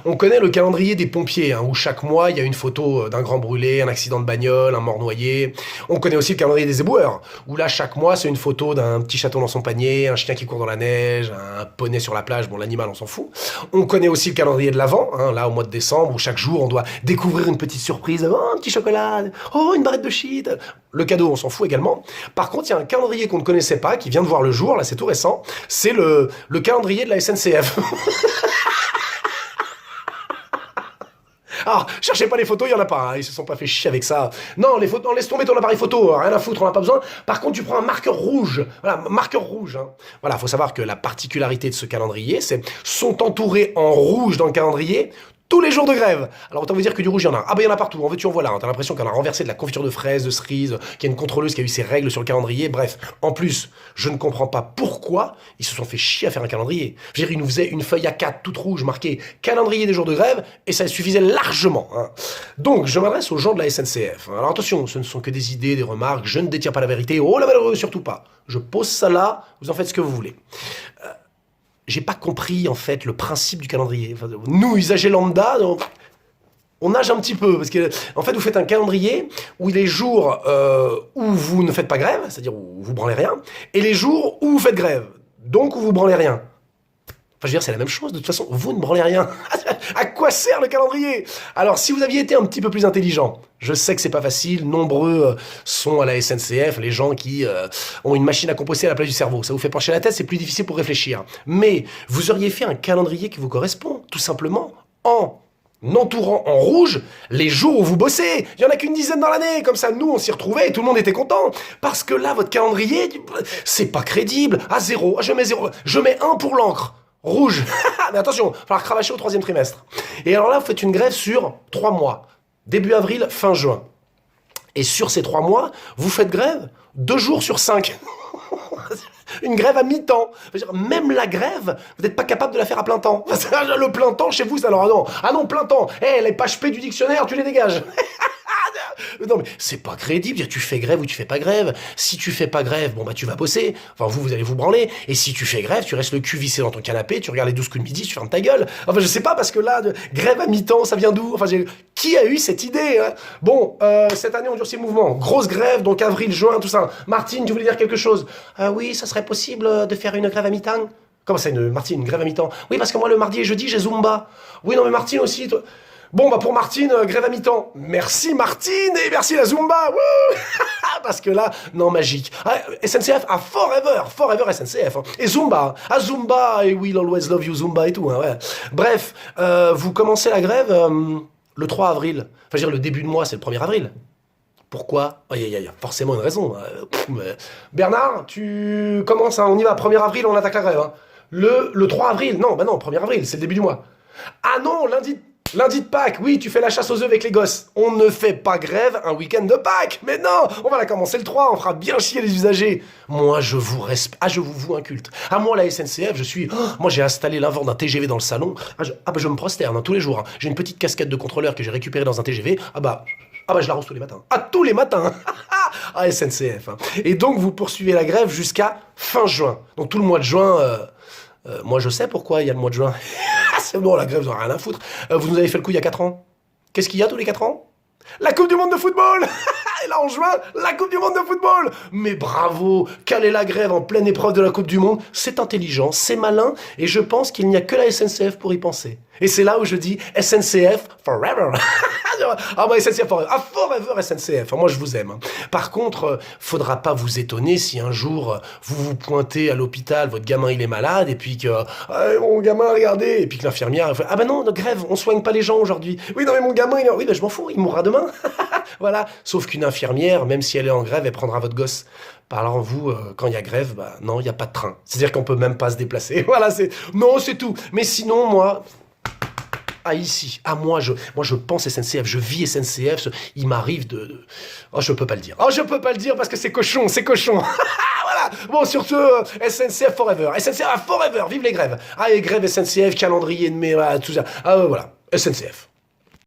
On connaît le calendrier des pompiers, hein, où chaque mois, il y a une photo d'un grand brûlé, un accident de bagnole, un mort noyé. On connaît aussi le calendrier des éboueurs, où là, chaque mois, c'est une photo d'un petit chaton dans son panier, un chien qui court dans la neige, un poney sur la plage, bon, l'animal, on s'en fout. On connaît aussi le calendrier de l'Avent, hein, là, au mois de décembre, où chaque jour, on doit découvrir une petite surprise. Oh, un petit chocolat, oh, une barrette de shit. Le cadeau, on s'en fout également. Par contre, il y a un calendrier qu'on ne connaissait pas, qui vient de voir le jour, là, c'est tout récent. C'est le calendrier de la SNCF. Alors, cherchez pas les photos, il y en a pas, hein, ils se sont pas fait chier avec ça. Non, les photos, laisse tomber ton appareil photo, rien à foutre, on n'a pas besoin. Par contre, tu prends un marqueur rouge, voilà, marqueur rouge. Hein. Voilà, faut savoir que la particularité de ce calendrier, c'est sont entourés en rouge dans le calendrier tous les jours de grève. Alors autant vous dire que du rouge, il y en a. Ah ben il y en a partout, en veux-tu en voilà. Hein. T'as l'impression qu'on a renversé de la confiture de fraises, de cerises, qu'il y a une contrôleuse qui a eu ses règles sur le calendrier. Bref, en plus, je ne comprends pas pourquoi ils se sont fait chier à faire un calendrier. Je veux dire, ils nous faisaient une feuille A4 toute rouge marquée calendrier des jours de grève et ça suffisait largement. Hein. Donc, je m'adresse aux gens de la SNCF. Alors attention, ce ne sont que des idées, des remarques, je ne détiens pas la vérité. Oh la malheureux, surtout pas. Je pose ça là, vous en faites ce que vous voulez. J'ai pas compris, en fait, le principe du calendrier. Enfin, nous, usagers lambda, on nage un petit peu. Parce que, en fait, vous faites un calendrier où les jours où vous ne faites pas grève, c'est-à-dire où vous branlez rien, et les jours où vous faites grève, donc où vous branlez rien. Enfin, je veux dire, c'est la même chose. De toute façon, vous ne branlez rien. À quoi sert le calendrier? Alors, si vous aviez été un petit peu plus intelligent, je sais que c'est pas facile. Nombreux sont à la SNCF les gens qui ont une machine à composter à la place du cerveau. Ça vous fait pencher la tête, c'est plus difficile pour réfléchir. Mais vous auriez fait un calendrier qui vous correspond, tout simplement, en entourant en rouge les jours où vous bossez. Il y en a qu'une dizaine dans l'année. Comme ça, nous, on s'y retrouvait et tout le monde était content. Parce que là, votre calendrier, c'est pas crédible. À 0, je mets 0. Je mets 1 pour l'encre. Rouge. Mais attention, il va falloir cravacher au 3e trimestre. Et alors là, vous faites une grève sur 3 mois. Début avril, fin juin. Et sur ces 3 mois, vous faites grève 2 jours sur 5. Une grève à mi-temps. Même la grève, vous n'êtes pas capable de la faire à plein temps. Le plein temps, chez vous, c'est alors, ah non. Ah non, plein temps. Les pages P du dictionnaire, tu les dégages. Non mais c'est pas crédible, tu fais grève ou tu fais pas grève. Si tu fais pas grève, bon bah tu vas bosser, enfin vous allez vous branler. Et si tu fais grève, tu restes le cul vissé dans ton canapé, tu regardes les 12 coups de midi, tu fermes ta gueule. Enfin je sais pas, parce que là, grève à mi-temps, ça vient d'où? Enfin qui a eu cette idée hein? Bon, cette année on durcit le mouvement, grosse grève, donc avril, juin, tout ça. Martine, tu voulais dire quelque chose? Oui, ça serait possible de faire une grève à mi-temps? Comment ça, Martine, une grève à mi-temps? Oui, parce que moi le mardi et jeudi j'ai Zumba. Oui, non mais Martine aussi, toi... Bon, bah pour Martine, grève à mi-temps. Merci Martine et merci la Zumba. Wouh. Parce que là, non, magique. Ah, SNCF à forever SNCF. Hein. Et Zumba, Zumba, et we'll always love you Zumba et tout. Hein, ouais. Bref, vous commencez la grève le 3 avril. Enfin, je veux dire, le début de mois, c'est le 1er avril. Pourquoi? Il y a forcément une raison. Bernard, tu commences, hein, on y va, 1er avril, on attaque la grève. Hein. Le 3 avril, non, bah non, 1er avril, c'est le début du mois. Ah non, lundi de Pâques, oui, tu fais la chasse aux œufs avec les gosses. On ne fait pas grève un week-end de Pâques. Mais non, on va la commencer le 3, on fera bien chier les usagers. Moi, je vous respecte. Ah, je vous voue un culte. Ah, moi, la SNCF, je suis... moi, j'ai installé l'invent d'un TGV dans le salon. Je me prosterne hein, tous les jours. Hein. J'ai une petite casquette de contrôleur que j'ai récupérée dans un TGV. Je la rose tous les matins. Ah, tous les matins. Ah, SNCF. Hein. Et donc, vous poursuivez la grève jusqu'à fin juin. Donc, tout le mois de juin... moi, je sais pourquoi il y a le mois de juin. C'est bon, la grève, vous n'en avez rien à foutre. Vous nous avez fait le coup il y a 4 ans. Qu'est-ce qu'il y a tous les 4 ans? La Coupe du Monde de football. Et là, en juin, la Coupe du Monde de football. Mais bravo, caler la grève en pleine épreuve de la Coupe du Monde, c'est intelligent, c'est malin, et je pense qu'il n'y a que la SNCF pour y penser. Et c'est là où je dis SNCF forever. Ah bah SNCF forever. Ah forever SNCF. Moi je vous aime. Hein. Par contre, faudra pas vous étonner si un jour vous vous pointez à l'hôpital, votre gamin il est malade et puis que mon gamin regardez et puis que l'infirmière fait, ah bah non, grève, on soigne pas les gens aujourd'hui. Oui non mais mon gamin oui bah je m'en fous, il mourra demain. Voilà. Sauf qu'une infirmière, même si elle est en grève, elle prendra votre gosse. Alors vous, quand il y a grève, bah non, il n'y a pas de train. C'est-à-dire qu'on peut même pas se déplacer. Voilà, c'est tout. Mais sinon, moi... Ah ici, moi je pense SNCF, je vis SNCF, il m'arrive de... Oh je peux pas le dire. Oh je peux pas le dire parce que c'est cochon. Voilà. Bon sur ce, SNCF forever, SNCF forever, vive les grèves. Ah les grèves SNCF, calendrier de mai, tout ça. Ah voilà, SNCF.